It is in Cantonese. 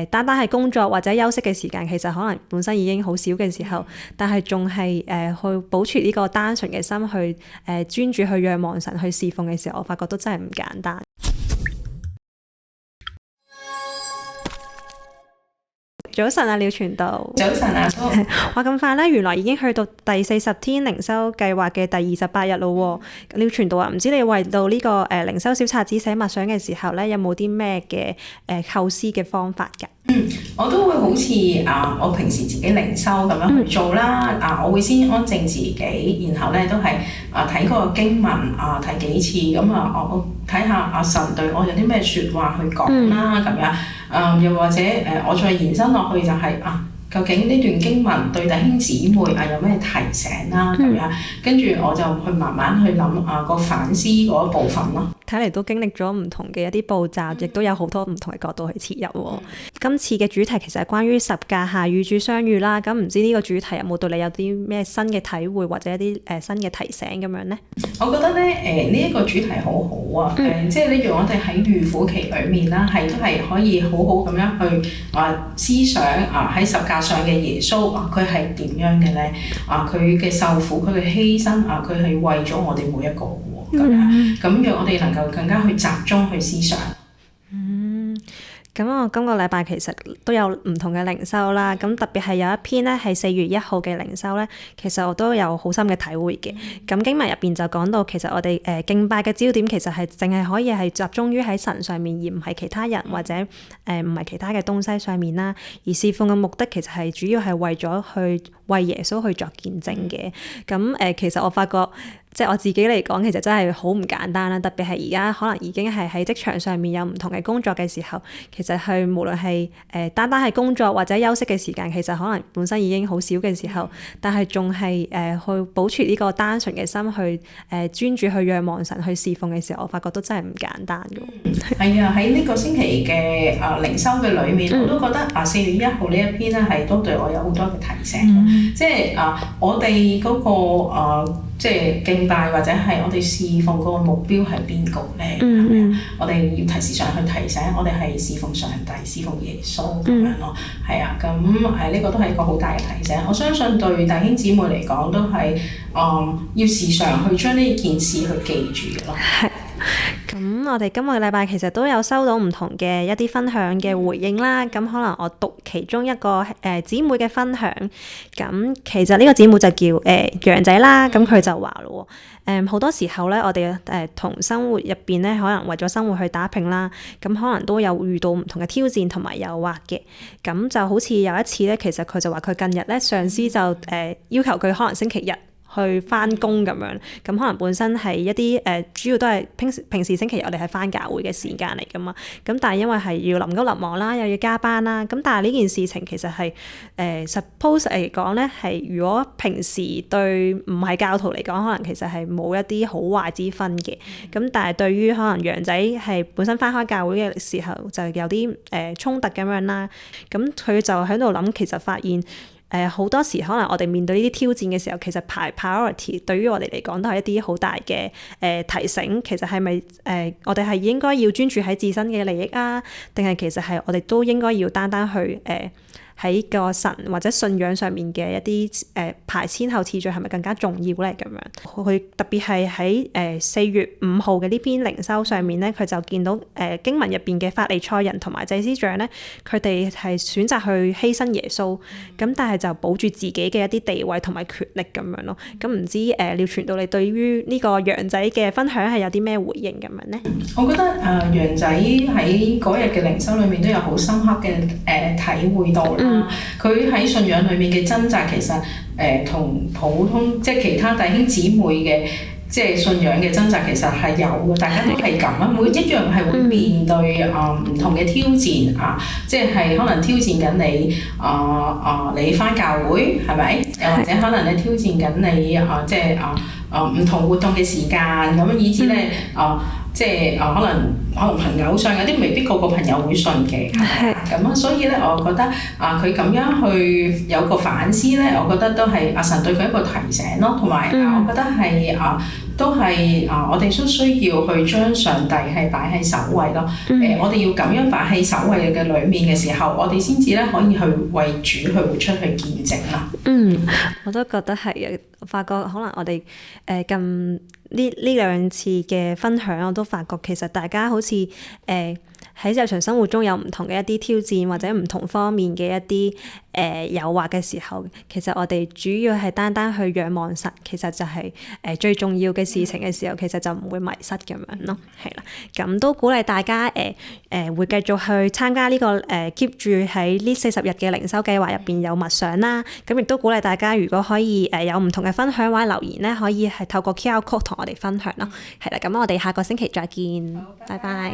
單單係工作或者休息嘅時間，其實可能本身已經好少嘅時候，但係仲係去保持呢個單純嘅心去專注去仰望神去侍奉嘅時候，我發覺都真係唔簡單。早晨啊，廖傳道。早晨啊，哇，咁快咧，原來已經去到第40天靈修計劃嘅第28日咯喎。廖傳道啊，唔知你為到呢個靈修小冊子寫默想嘅時候咧，有冇啲咩嘅構思嘅方法㗎？我都會好似我平時自己靈修咁樣去做啦。我會先安靜自己，然後咧都係睇嗰個經文睇幾次，咁我睇下神對我有啲咩説話去講啦咁樣。又或者我再延伸落去就係究竟呢段經文對弟兄姊妹有咩提醒啦咁樣，跟住我就去慢慢去諗個反思嗰一部分咯。睇嚟都經歷咗唔同嘅一啲步驟，亦都有好多唔同嘅角度去切入喎。今次嘅主題其實係關於十架下與主相遇啦。咁唔知呢個主題有冇對你有啲咩新嘅體會或者一啲新嘅提醒咁樣呢？我覺得咧呢一個主題好好啊。即係呢讓我哋喺預苦期裏面啦，都係可以好好咁樣去思想喺十架上嘅耶穌佢係點樣嘅咧？佢嘅受苦，佢嘅犧牲佢係為咗我哋每一個喎。咁讓我哋能夠更加去集中去思想。咁我今個禮拜其實都有唔同嘅靈修啦，咁特別係有一篇咧係4月1號嘅靈修咧，其實我都有好深嘅體會嘅。咁經文入邊就講到，其實我哋敬拜嘅焦點其實係淨係可以係集中於喺神上面，而唔係其他人或者唔係其他嘅東西上面啦。而侍奉嘅目的其實係主要係為咗去為耶穌去作見證嘅。咁其實我發覺，即係我自己嚟講，其實真係好唔簡單啦。特別係而家可能已經係喺職場上面有唔同嘅工作嘅時候，其實係無論係單單係工作或者休息嘅時間，其實可能本身已經好少嘅時候，但係仲係去保持呢個單純嘅心去專注去仰望神去侍奉嘅時候，我發覺都真係唔簡單嘅。係啊，喺呢個星期嘅靈修嘅裏面，我都覺得4月1號呢一篇咧係都對我有好多嘅提醒。即係我哋嗰個即係敬拜或者係我哋侍奉嗰個目標係邊個咧？我哋要時常去提醒，我哋係侍奉上帝、侍奉耶穌咁樣咯。係啊，咁呢個都係一個好大嘅提醒。我相信對弟兄姊妹嚟講都係要時常去將呢件事去記住嘅咯。咁我哋今個禮拜其實都有收到唔同嘅一啲分享嘅回應啦。咁可能我讀其中一個姊妹嘅分享。咁其實呢個姊妹就叫楊仔啦。咁佢就話咯，好多時候咧，我哋同生活入邊咧，可能為咗生活去打拼啦。咁可能都有遇到唔同嘅挑戰同埋誘惑嘅。咁就好似有一次咧，其實佢就話佢近日咧，上司就要求佢可能星期日去翻工咁樣，咁可能本身係一啲主要都係平時星期日我哋係翻教會嘅時間嚟噶嘛，咁但係因為係要臨急臨忙啦，又要加班啦，咁但係呢件事情其實係suppose 嚟講咧，係如果平時對唔係教徒嚟講，可能其實係冇一啲好壞之分嘅，咁但係對於可能楊仔係本身翻開教會嘅時候，就有啲衝突咁樣啦，咁佢就喺度諗，其實發現好多時可能我哋面對呢啲挑戰嘅時候，其實排 priority 對於我哋嚟講都係一啲好大嘅提醒。其實係咪我哋係應該要專注喺自身嘅利益啊？定係其實係我哋都應該要單單去喺個神或者信仰上面嘅一啲排先後次序係咪更加重要咧？咁樣佢特別係喺4月5號嘅呢篇靈修上面咧，佢就見到經文入邊嘅法利賽人同埋祭司長咧，佢哋係選擇去犧牲耶穌，咁但係就保住自己嘅一啲地位同埋權力咁樣咯。咁唔知廖傳道你對於呢個楊仔嘅分享係有啲咩回應咁樣咧？我覺得楊仔喺嗰日嘅靈修裏面都有好深刻嘅體會到啦。佢喺信仰裏面嘅掙扎，其實同普通即係其他弟兄姊妹嘅即係信仰嘅掙扎，其實係有嘅。大家都係咁啊，每一樣係會面對唔同嘅挑戰即係可能挑戰緊你你返教會係咪？又或者可能你挑戰緊你即係唔同活動嘅時間咁，以至咧即係可能朋友上有啲未必個朋友會信嘅，咁啊，所以咧，我覺得佢咁樣去有個反思咧，我覺得都係神對佢一個提醒咯，同埋我覺得係都係我哋都需要去將上帝係擺喺首位咯。我哋要咁樣擺喺首位嘅裏面嘅時候，我哋先至咧可以去為主去活出去見證啦。我都覺得係嘅。我發覺可能我哋近呢兩次嘅分享，我都發覺其實大家好似喺日常生活中有唔同嘅一啲挑戰，或者唔同方面嘅一啲誘惑嘅時候，其實我哋主要係單單去仰望神，其實就係最重要嘅事情嘅時候，其實就唔會迷失咁樣咯，係啦。咁都鼓勵大家會繼續去參加呢個keep 住喺呢40日嘅靈修計劃入邊有默想啦。咁亦都鼓勵大家，如果可以有唔同嘅分享或者留言咧，可以係透過 QR code 同我哋分享咯。係啦，咁我哋下個星期再見，拜拜。